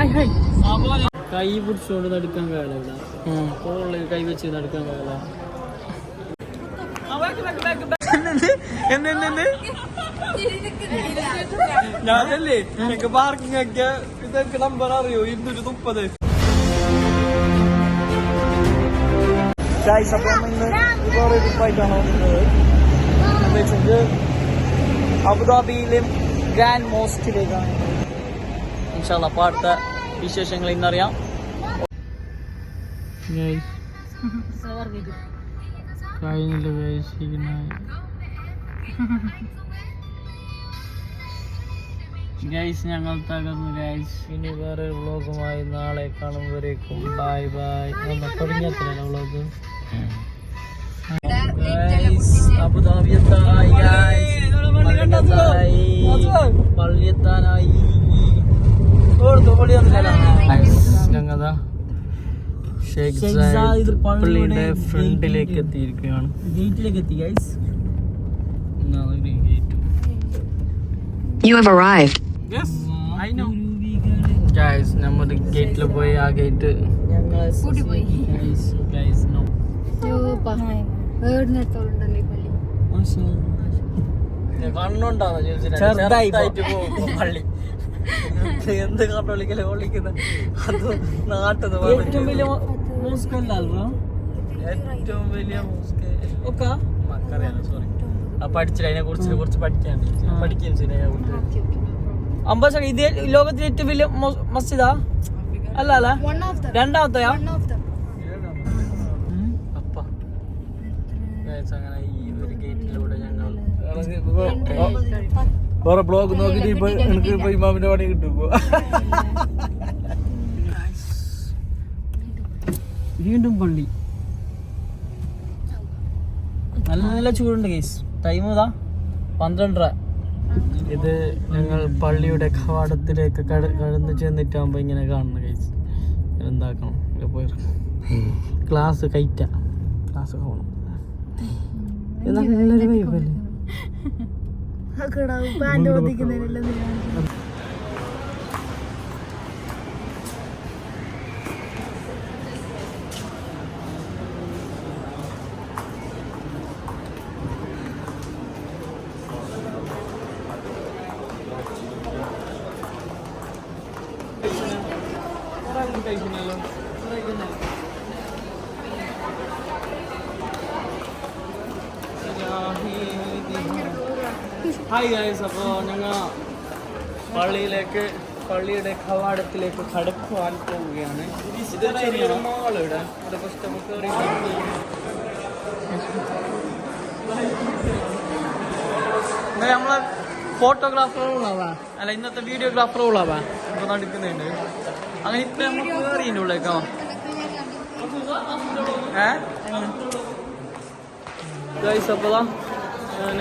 കൈ പിടിച്ചോണ്ട് നടക്കാൻ കാലല്ല ഫോണിൽ കൈ വെച്ച് നടക്കാൻ കാല ഞാനല്ലേ എനിക്ക് പാർക്കിംഗ് ഒക്കെ ഇതൊക്കെ നമ്പർ അറിയോ 230. അപ്പൊ ഇന്ന് വേറെ ട്രിപ്പായിട്ടാണ് വന്നത്. എന്താ വെച്ചെങ്കിൽ അബുദാബിയിലും ഗ്രാൻഡ് മോസ്കിലേക്കാണ്. ഇൻഷാല്ലാ അപ്പോൾ അടുത്ത വിശേഷങ്ങൾ ഇന്നറിയാം. ഗൈസ് ഞങ്ങൾ തകർന്നു ഗൈസ്. ഇനി വേറെ വ്ളോഗുമായി നാളെ കാണുമ്പോഴേക്കും ബൈ ബൈ. തുടങ്ങിയത്രല്ല വ്ളോഗ്. അബുദാബിയെത്തായി പള്ളിയെത്താനായി. ഞങ്ങതാ ഷേഖ് സായിദ് പള്ളിയുടെ ഫ്രണ്ടിലേക്ക് എത്തിയിരിക്കുകയാണ്. ഗേറ്റിലേക്ക് എത്തി guys. You have arrived. Yes, I know. Guys, നമ്മുടെ ഗേറ്റിൽ പോയി ആ ഗേറ്റ് കൂട്ടി പോയി. Guys, no. കണ്ണുണ്ടാവുന്ന ചെറുതായിട്ട് പോകും പള്ളി. എന്ത് കാട്ടോളിക്കല്ലേ പൊള്ളിക്കുന്ന അത് നാട്ടത്. ഏറ്റവും വലിയ മോസ്ക് അല്ലല്ലോ, ഏറ്റവും വലിയ മോസ്ക് ഒക്കെ മക്കറിയാലോ. സോറി, പഠിച്ചില്ല അതിനെ കുറിച്ച് കുറച്ച് പഠിക്കാണ്ട് പഠിക്കുകയും ചെയ്യും. അമ്പത് ഇത് ലോകത്തിലെ ഏറ്റവും വലിയ മസ്ജിദാ അല്ല അല്ല രണ്ടാമത്തെയാ? അപ്പ അങ്ങനെ ഈ ഒരു ഗേറ്റിലൂടെ ഞങ്ങൾ വേറെ ബ്ലോഗ് നോക്കിട്ട് ഇപ്പൊ എനിക്ക് ഇപ്പൊ ഇമാമിന്റെ പണി കിട്ടും. വീണ്ടും പള്ളി. നല്ല നല്ല ചൂടുണ്ട് ഗൈസ്. ടൈം ഇതാ 12:30. ഇത് ഞങ്ങൾ പള്ളിയുടെ കവാടത്തിലേക്ക് കടന്നു ചെന്നിട്ടാകുമ്പോ ഇങ്ങനെ കാണുന്നു ഗൈസ്. എന്താക്കണം പോയി ക്ലാസ് കയറ്റ ക്ലാസ് പോകണം. നല്ലൊരു വൈബല്ലേ. ഹായ് ഗൈസ്, അപ്പോൾ ഞങ്ങൾ പള്ളിയുടെ കവാടത്തിലേക്ക് കടക്കുവാൻ പോവുകയാണ്. ഇത് ചെറിയൊരു മാൾ ഇവിടെ കുറച്ച് നമുക്ക് നമ്മളെ ഫോട്ടോഗ്രാഫറുകളാവാ അല്ല ഇന്നത്തെ വീഡിയോഗ്രാഫറുകളാവാ ഇപ്പൊ നടക്കുന്നുണ്ട്. അങ്ങനെ ഇപ്പൊ നമുക്ക് കയറിൻ്റെ ഉള്ളേക്കോ ഗൈസ്. അപ്പോൾ ഞാൻ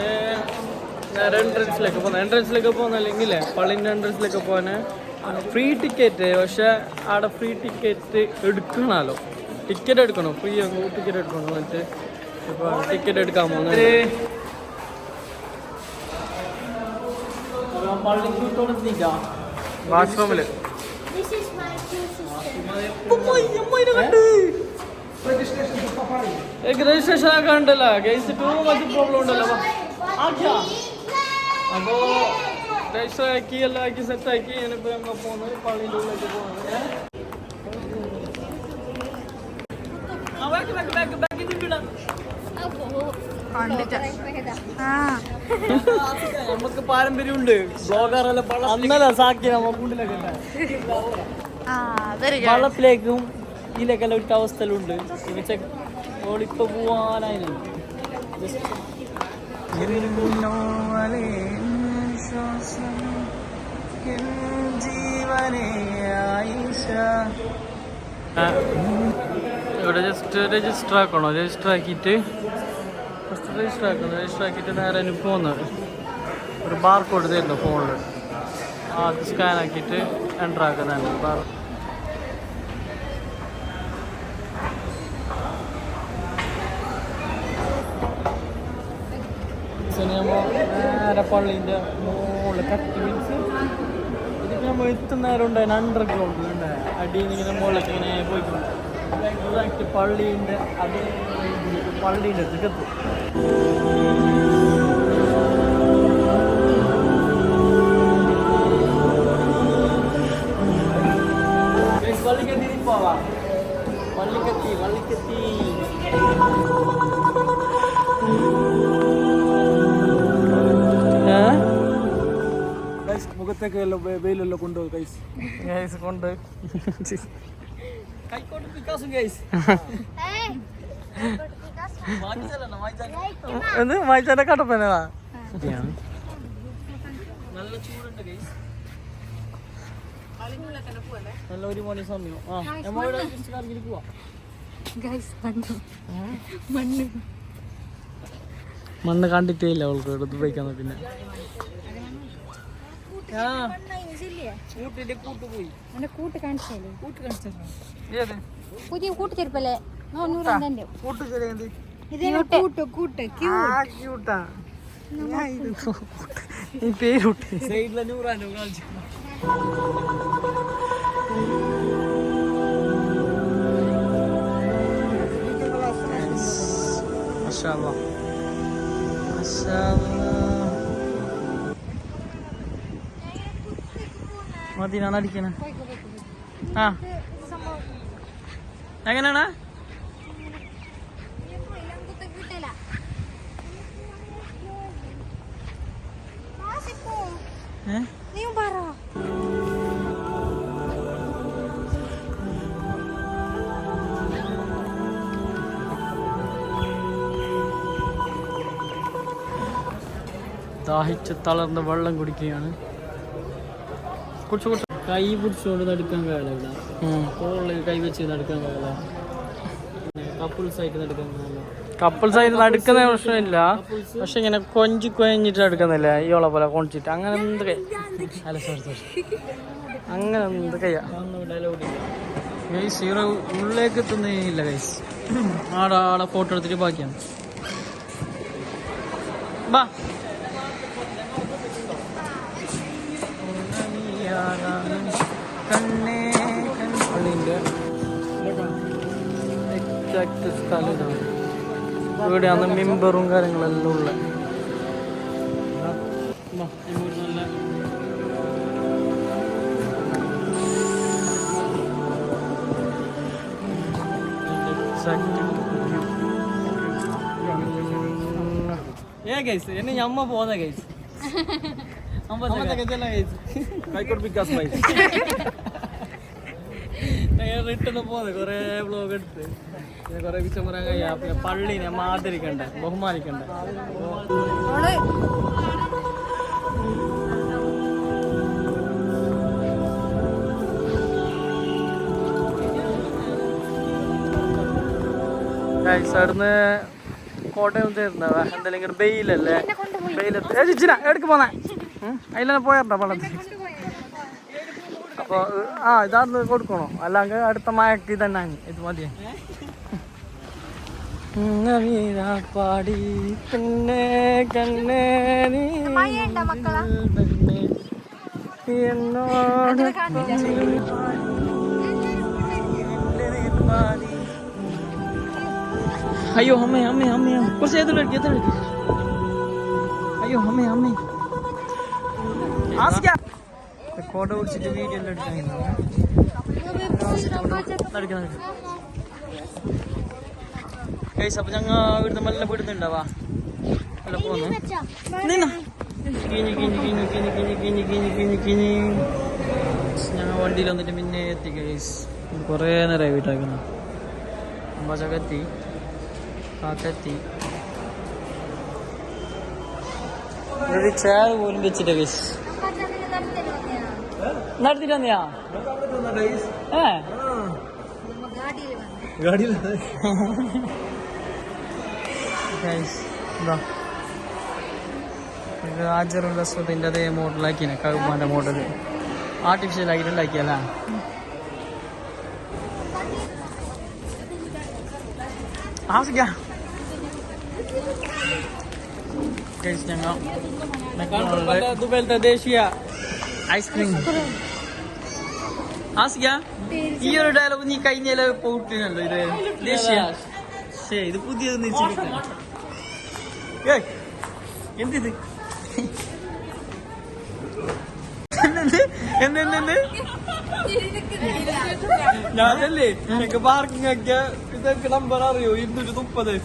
നേരെ എൻട്രൻസിലേക്ക് പോകുന്ന അല്ലെങ്കിൽ പള്ളിൻ്റെ എൻട്രൻസിലേക്ക് പോകാൻ ഫ്രീ ടിക്കറ്റ്. പക്ഷെ അവിടെ ഫ്രീ ടിക്കറ്റ് എടുക്കണമല്ലോ, ടിക്കറ്റ് എടുക്കണം, ഫ്രീ ടിക്കറ്റ് എടുക്കണം. എന്നിട്ട് ഇപ്പോൾ ടിക്കറ്റ് എടുക്കാൻ പോകുന്നത് വാഷ്റൂമിൽ. രജിസ്ട്രേഷൻ ഒക്കെ ഉണ്ടല്ലോ ഗൈസ്. ടൂ മച്ച് പ്രോബ്ലം ഉണ്ടല്ലോ. അപ്പോ രജിസ്റ്റർ ആക്കി എല്ലാം ആക്കി സെറ്റാക്കി ഞാനിപ്പോ ഞങ്ങൾ പോകുന്നത് പള്ളിൻ്റെ ഉള്ളിലേക്ക് പോകുന്നത്. നമുക്ക് പാരമ്പര്യമുണ്ട്. ബ്ലോഗറെല്ലാം അന്നല്ല സാക്കി നമ്മ കൂട്ടിലൊക്കെ വള്ളത്തിലേക്കും ഇതിലേക്കെല്ലാം ഇട്ട അവസ്ഥയിലുണ്ട്. ഓളിപ്പോ പോവാനായിരുന്നു. ഇവിടെ ജസ്റ്റ് രജിസ്റ്റർ ആക്കണോ? രജിസ്റ്റർ ആക്കിയിട്ട് നേരെ പോകുന്നത് ഒരു ബാർ കോഡ് തരുന്നു ഫോണിൽ. അത് സ്കാൻ ആക്കിയിട്ട് എൻ്റർ ആക്കുന്നതാണ് ബാർ. നേരെ പള്ളിൻ്റെ മുകളിൽ 30 മിനിറ്റ്സ് നമ്മൾ എത്തുന്ന നേരം ഉണ്ടായിരുന്നു അണ്ടർഗ്രൗണ്ട് ഉണ്ട് അടിയിൽ നിന്ന് ഇങ്ങനെ മുകളിലേക്ക് ഇങ്ങനെ പോയിട്ടുണ്ട് എക്സാക്ട് പള്ളീൻ്റെ അതേ പള്ളീൻ്റെ അടുത്തേക്ക് എത്തും. പള്ളിക്കെത്തി പോവാ പള്ളിക്കെത്തി മുഖത്തേക്ക് വെയിലെല്ലാം കൊണ്ടുപോകും കൈസ് കൊണ്ട് കൈക്കോട്ട് പിക്കാസും ഗൈസ് എന്ത് വായിച്ചാന്റെ കട്ടപ്പനാ നല്ല ചൂടുണ്ട് ഗൈസ്. നല്ല ഒരു മണി സമയം പോവാ മണ്ണ് കണ്ടിട്ടേ ഇല്ല അവൾക്ക് എടുത്ത് പോയിക്കാൻ. പിന്നെ പുതിയ കൂട്ടുചെരുപ്പല്ലേ പേരുട്ടി സൈഡിലെ നൂറാനോ കാണിച്ചു. മതിനാണ് അടിക്കണ. ആ എങ്ങനെയാണ് ദാഹിച്ച് തളർന്ന് വെള്ളം കുടിക്കുകയാണ്. കുറച്ച് കൈ പിടിച്ചുകൊണ്ട് നടക്കാൻ കഴിയില്ല ഇവിടെ. തോളിൽ കൈ വെച്ച് നടക്കാൻ കഴിയില്ല. കപ്പിൾസ് ആയിട്ട് നടക്കാൻ കഴിയില്ല. കപ്പിൾസ് ആയിട്ട് നടക്കുന്ന പ്രശ്നമില്ല, പക്ഷെ ഇങ്ങനെ കൊഞ്ചിട്ട് നടക്കുന്നില്ല ഇയോളെ പോലെ കൊഞ്ചിട്ട് അങ്ങനെ എന്ത് കൈ അല്ല സോറി അങ്ങനെ എന്ത് കയ്യാ ഗൈസ്. ഇവിടെ ഉള്ളിലേക്ക് എത്തുന്നേ ഇല്ല ഗൈസ്. ആടെ ഫോട്ടോ എടുത്തിട്ട് ബാക്കിയാണ്. ബാ പള്ളിൻ്റെ എക്സാക്ട് സ്ഥലം ഇതാണ്. ഇവിടെയാണ് മെമ്പറും കാര്യങ്ങളെല്ലാം ഉള്ളത്. എന്നെ ഞമ്മ പോന്ന ഗൈസ് റിട്ടേൺ പോന്നെ കൊറേ വ്ലോഗ് എടുത്ത് കൊറേ വിഷം പറയാൻ കഴിയാ. പള്ളിനെ ആദരിക്കണ്ടേ, ബഹുമാനിക്കണ്ടേ. അവിടുന്ന് കോട്ടയം തരുന്നവ എന്തെങ്കിലും ബെയിലല്ലേ, ബെയിലെത്തി എടുക്ക് പോന്നെ അതിലെ പോയാ പള്ളത്തിൽ. അപ്പോൾ ഇതാന്ന് കൊടുക്കണോ, അല്ലെങ്കിൽ അടുത്ത മയക്ക് തന്നെ ഇത് മതിയെ. പാടി പിന്നെ കണ്ണേ നീ എന്നോട് അയ്യോ അമ്മേ അമ്മേ അമ്മേ കുറച്ച് എതിരെടുക്കി. അയ്യോ അമ്മേ അമ്മേ കോട്ട പിടിച്ചിട്ട് വീഡിയോ എല്ലാം എടുക്കാൻ ഗൈസ്. അപ്പൊ ഞങ്ങൾ ഇവിടുന്ന് മെല്ലെ വിടുന്നുണ്ടാവാ അല്ല പോന്നു ഞങ്ങൾ വണ്ടിയിൽ വന്നിട്ട് പിന്നെ എത്തി ഗൈസ്. കുറേ നേരമായി വീട്ടാക്കുന്നു. അമ്പാച്ചക്കെത്തി, കാക്കെത്തി. ഒരു ചെയർ പോലും വെച്ചിട്ട് ഗൈസ് നടത്തിട്ട് വന്നിയാ ആജറും റസൂലിൻ്റെ അതേ മോഡലാക്കിനെ, കഴുമാൻ്റെ മോഡല് ആർട്ടിഫിഷ്യൽ ആയിട്ട് ഉണ്ടാക്കിയല്ല. ഞങ്ങൾ ദുബൈയിലത്തെ ദേശീയ ഐസ്ക്രീം ആസിക ഈ ഒരു ഡയലോഗ് നീ കഴിഞ്ഞാല് പോയിട്ടില്ലല്ലോ ഇത് ദേശീയ ശേ ഇത് പുതിയത് എന്തിത് എന്തെന്ത് ഞാനല്ലേ എനിക്ക് പാർക്കിംഗ് ഒക്കെ ഇതൊക്കെ നമ്പർ അറിയോ 230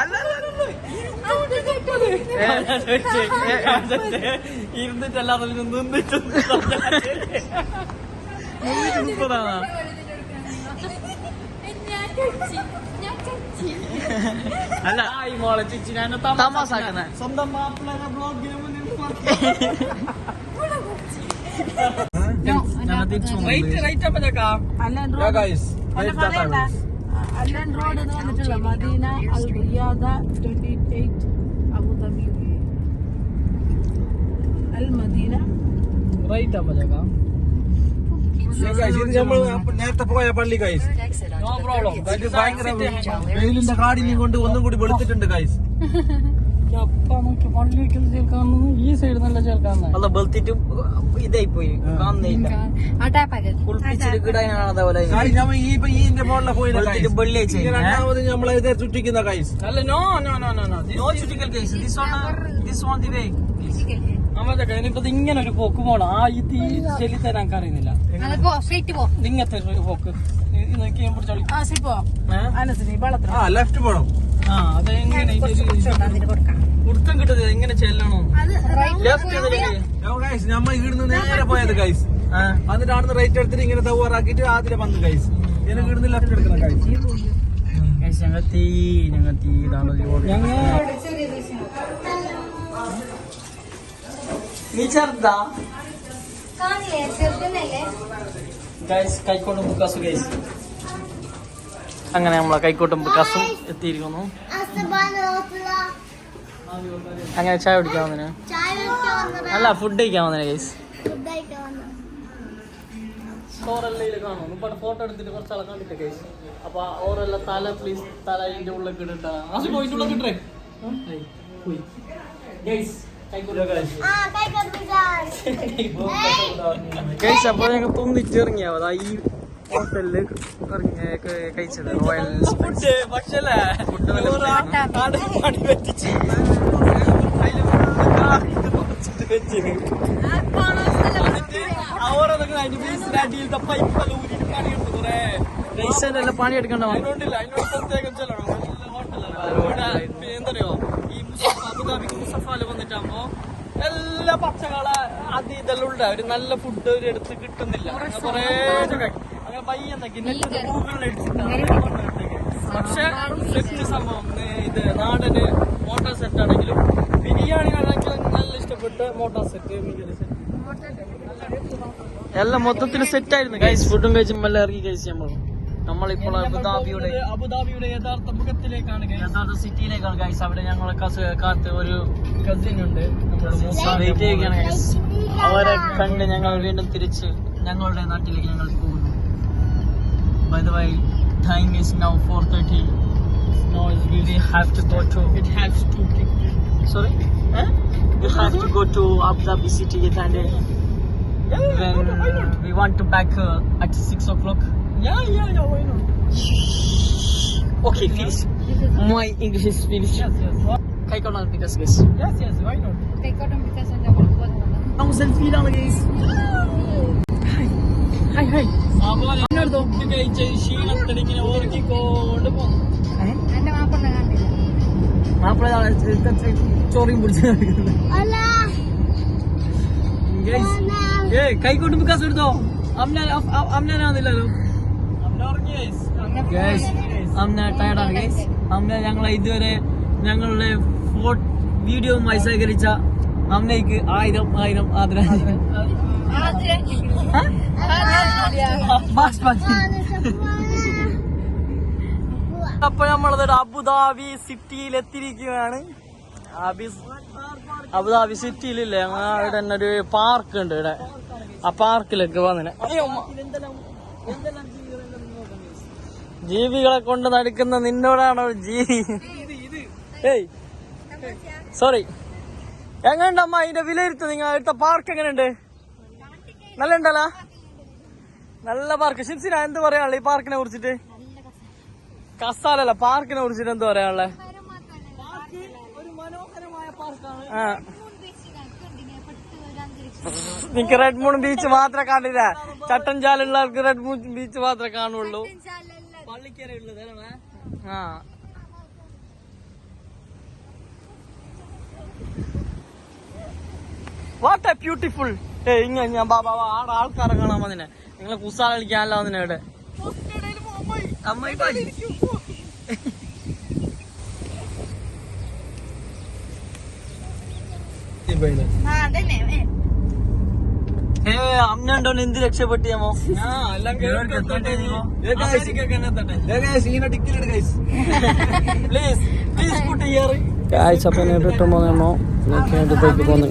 അല്ല 230 അല്ലാതെ 230 അല്ല ഈ മോളെ ചേച്ചി ഞാൻ തമാസാക്കുന്ന സ്വന്തം മാപ്പിള ബ്ലോഗിന് മുന്നിൽ അല്ലൻ റോഡ് എന്ന് വന്നിട്ടുള്ള മദീന അൽ റിയാദ 28 അബുദാബി അൽ മദീന റൈറ്റ് അപ്പൊ നേരത്തെ പോയ പള്ളി ഗൈസ്. നോ പ്രോബ്ലം ഭയങ്കര വെയിലിന്റെ കാടിനെയും കൊണ്ട് ഒന്നും കൂടി വെളുത്തിട്ടുണ്ട് ഗൈസ്. ഈ സൈഡ് നല്ല ചേർക്കാന്ന് അല്ല വെളുത്തിട്ട് ഇതായി പോയി കാണുന്നില്ല വെള്ളിയാഴ്ച രണ്ടാമത് നമ്മളെ ഇത് ചുറ്റിക്കുന്ന ഗൈസ്. അല്ല no no no no no ചുറ്റിക്കൽ case this on the way ഇനിയിപ്പോ ഇങ്ങനെ ഒരു പോക്ക് പോണം ആ ഈ തീ ചെല്ലി തരാൻ അറിയുന്നില്ല ഇങ്ങനത്തെ ഒരു പോക്ക് ലെഫ്റ്റ് പോണം. ആ അതെങ്ങനെ ഉടുക്കം കിട്ടത് എങ്ങനെ ചെല്ലണോ ഗൈസ് നമ്മൾ ഇവിടുന്ന് നേരെ പോയത് ഗൈസ്. എന്നിട്ട് ആടുന്ന് റൈറ്റ് എടുത്തിട്ട് ഇങ്ങനെ തവറാക്കിട്ട് ആദ്യം വന്ന് ഗൈസ്. എനിക്ക് ഇവിടുന്ന് ലെഫ്റ്റ് എടുക്കണം ഗൈസ്. ഞങ്ങൾ തീ നീ ചെറുതാ ഗൈസ് കൈക്കോട്ടും ബുക്കാസ് ഗൈസ്. അങ്ങനെ നമ്മളെ കൈക്കോട്ടും ബുക്കാസും എത്തിയിരിക്കുന്നു. അങ്ങനെ ചായ കുടിക്കാൻ വന്നിന് അല്ല ഫുഡ് കഴിക്കാൻ വന്നിന് ഗൈസ്. ഓറെല്ലാം കാണും ഫോട്ടോ എടുത്തിട്ട് കുറച്ചാളെ കണ്ടിട്ട് ഗൈസ്. അപ്പൊ ഓറെല്ലാം തല പ്ലീസ് തല അതിന്റെ ഉള്ളിൽ ഇട്ടാ പോയിന്റെ ഉള്ളിൽ കിട്ടേ ഗൈസ്. ഗൈസ് അപ്പൊ ഞങ്ങൾ തുന്നിട്ട് ഇറങ്ങിയാ ഈ ഹോട്ടലില് കഴിച്ചത് റോയൽ പക്ഷേ പണിയെടുക്കണ്ടോ എന്തറിയോ ഈ അബുദാബിക്ക് മുസഫാല് വന്നിട്ടാകുമ്പോ എല്ലാ പച്ചകളെ അത് ഇതെല്ലാം ഉണ്ട്. ഒരു നല്ല ഫുഡ് ഒരു എടുത്ത് കിട്ടുന്നില്ല. കൊറേ അങ്ങനെ പയ്യെന്നൊക്കെ ഗൂഗിളിൽ അടിച്ചിട്ടാണ്. പക്ഷെ സെറ്റ് സംഭവം ഇത് നാടന് മോട്ടോർ സെറ്റ് ആണെങ്കിലും ബിരിയാണി ആണെങ്കിലും നല്ല ഇഷ്ടപ്പെട്ട മോട്ടോർ സെറ്റ് എല്ലാം മൊത്തത്തിൽ സെറ്റ് ആയിരുന്നു ഗൈസ്. ഫുഡും കഴിച്ചും എല്ലാം ഇറങ്ങി കഴിച്ച് നമ്മളിപ്പോൾ അബുദാബിയുടെ യഥാർത്ഥ മുഖത്തിലേക്കാണ് യഥാർത്ഥ സിറ്റിയിലേക്കാണ് ഗൈസ്. അവിടെ ഞങ്ങളെ കാത്ത് ഒരു കസിൻ ഉണ്ട് വെയിറ്റ് ചെയ്യുകയാണ് ഗൈസ്. അവരെ കണ്ട് ഞങ്ങൾ വീണ്ടും തിരിച്ച് ഞങ്ങളുടെ നാട്ടിലേക്ക് ഞങ്ങൾ പോകുന്നു. By the way, time is now 4:30. Now we have to go to. It has to. Sorry? We have to go to Abu Dhabi city and when we want to back at 6 o'clock. Yeah, why not? Okay, finish. My English is finished. Yes. Kaikona because guys. Yes, why not? Kaikona because on the one. Now selfie down guys. Hi. ക്ഷീണത്തിനിങ്ങനെ ഓർക്കിക്കൊണ്ട് പോന്നു. മാപ്പിള ചോറിയും പിടിച്ച് കൈക്കൊണ്ട് വികാസം എടുത്തോ. അമ്നാനാന്നില്ലല്ലോ. Amna ടയർഡാണ് guys. Amna ഞങ്ങളെ ഇതുവരെ ഞങ്ങളുടെ വീഡിയോവുമായി സഹകരിച്ച അമ്നയ്ക്ക് 1000 ആദരം. അപ്പൊ നമ്മളതൊരു അബുദാബി സിറ്റിയിൽ എത്തിയിരിക്കുകയാണ്. അബുദാബി സിറ്റിയിലില്ലേ അവിടെ തന്നെ ഒരു പാർക്ക് ഉണ്ട്. ഇവിടെ ആ പാർക്കിലേക്ക് വന്നിന് ജീവികളെ കൊണ്ട് നടക്കുന്ന നിന്നോടാണോ ജീവി? ഏയ് സോറി. എങ്ങനെയുണ്ടമ്മ അതിന്റെ വിലയിരുത്ത്? നിങ്ങൾ അടുത്ത പാർക്ക് എങ്ങനെയുണ്ട്? നല്ല ഉണ്ടല്ലോ. നല്ല പാർക്ക്. ഷിൻസിന എന്ത് പറയാനുള്ള ഈ പാർക്കിനെ കുറിച്ചിട്ട്? കസാലല്ല, പാർക്കിനെ കുറിച്ചിട്ട് എന്ത് പറയാനുള്ള? ഒരു മനോഹരമായ പാർക്കാണ്. നിനക്ക് റെഡ് മൂൺ ബീച്ച് മാത്രമേ കാണില്ല. ചട്ടഞ്ചാലുള്ള ആൾക്ക് റെഡ് മൂൺ ബീച്ച് മാത്രമേ കാണുള്ളൂ. പള്ളിക്കര ഉള്ളത്. ആ വാട്ട് എ ബ്യൂട്ടിഫുൾ. ഇങ്ങനെ ഞാൻ ബാബാ ആടെ ആൾക്കാരെ കാണാൻ വന്നിനെ. നിങ്ങളെ കുസാല കളിക്കാനല്ല വന്നിനെ ഇവിടെ. അമ്മണ്ടോ എന്ത് രക്ഷപ്പെട്ടിയാമോ? റിട്ടേൺ പോന്നേമോ അടുത്തേക്ക് പോന്നെ.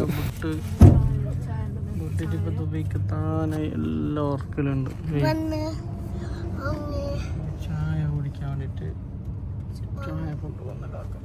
ദുബൈക്ക് താനെ എല്ലാ വർക്കിലുണ്ട്. ചായ കുടിക്കാൻ വേണ്ടിട്ട് ചായ കൊണ്ടുവന്നിട്ടാക്കാം.